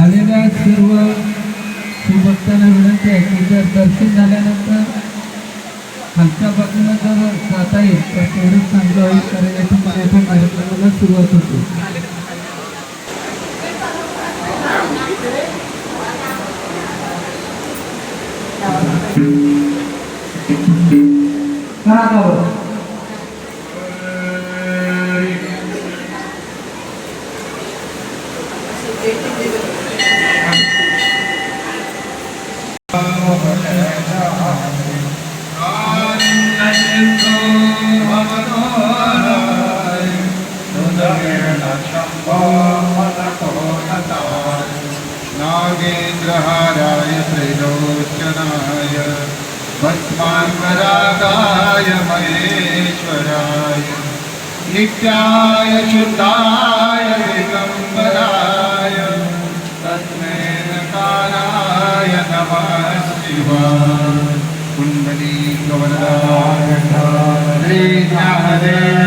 आलेल्या सर्व शिवभक्तांना विनंती आहे की जर दर्शन झाल्यानंतर खालच्या बाजूला जर जाता येईल तर तेवढंच चांगलं होईल, कारण यातून कार्यक्रमाला सुरुवात होते. नागेन्द्रहाराय त्रिलोचनाय भस्माङ्गरागाय महेश्वराय नित्याय शुद्धाय दिगम्बराय तस्मै नकाराय नमः शिवाय कुण्डलीकवरदाय हरे हरे